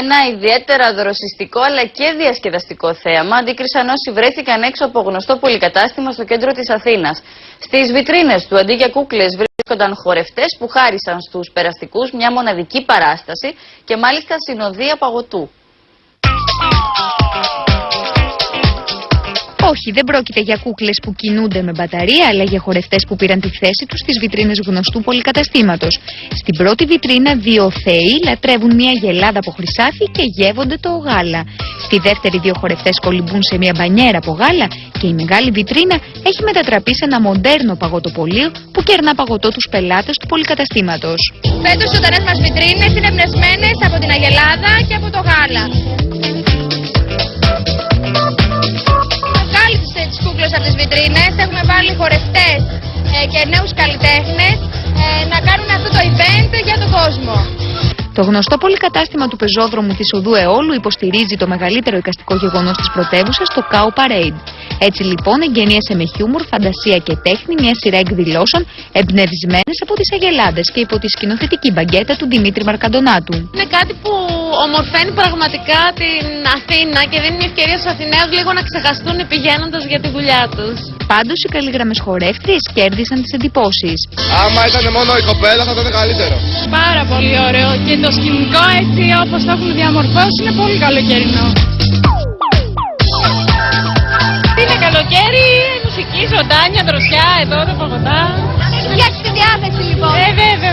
Ένα ιδιαίτερα δροσιστικό αλλά και διασκεδαστικό θέαμα αντίκρισαν όσοι βρέθηκαν έξω από γνωστό πολυκατάστημα στο κέντρο της Αθήνας. Στις βιτρίνες του αντί για κούκλες βρίσκονταν χορευτές που χάρισαν στους περαστικούς μια μοναδική παράσταση και μάλιστα συνοδεία παγωτού. Όχι, δεν πρόκειται για κούκλες που κινούνται με μπαταρία, αλλά για χορευτές που πήραν τη θέση τους στις βιτρίνες γνωστού πολυκαταστήματος. Στην πρώτη βιτρίνα, δύο θεοί λατρεύουν μια γελάδα από χρυσάφι και γεύονται το γάλα. Στη δεύτερη, δύο χορευτές κολυμπούν σε μια μπανιέρα από γάλα και η μεγάλη βιτρίνα έχει μετατραπεί σε ένα μοντέρνο παγωτοπωλείο που κερνά παγωτό τους πελάτες του πολυκαταστήματος. Φέτος οι ζωντανές μας βιτρίνες είναι εμπνευσμένες από την αγελάδα και από το γάλα. Τις κούκλες από τις βιτρίνες, έχουμε βάλει χορευτές και νέους καλλιτέχνες να κάνουν αυτό το event για τον κόσμο. Το γνωστό πολυκατάστημα του πεζόδρομου της Οδού Αιώλου υποστηρίζει το μεγαλύτερο εικαστικό γεγονός της πρωτεύουσας, το Cow Parade. Έτσι λοιπόν εγγενίασε με χιούμορ, φαντασία και τέχνη μια σειρά εκδηλώσεων εμπνευσμένες από τις αγελάδες και υπό τη σκηνοθετική μπαγκέτα του Δημήτρη Μαρκαντονάτου. Είναι κάτι που ομορφαίνει πραγματικά την Αθήνα και δίνει μια ευκαιρία στους Αθηναίους λίγο να ξεχαστούν πηγαίνοντας για τη δουλειά τους. Πάντως οι καλλιγραμμές χορεύτριες κέρδισαν τις εντυπώσεις. Άμα ήταν μόνο η κοπέλα θα ήταν καλύτερο. Πάρα πολύ ωραίο και το σκηνικό έτσι όπως το έχουν διαμορφώσει είναι πολύ καλοκαιρινό. Είναι καλοκαίρι, μουσική, ζωντάνια, δροσιά, εδώ τα παγωτά. Φτιάξει τη διάθεση λοιπόν.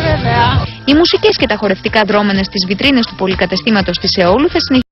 Βέβαια. Οι μουσικές και τα χορευτικά δρόμενα στις βιτρίνες του πολυκαταστήματος της Αιώλου θα συνεχίσουν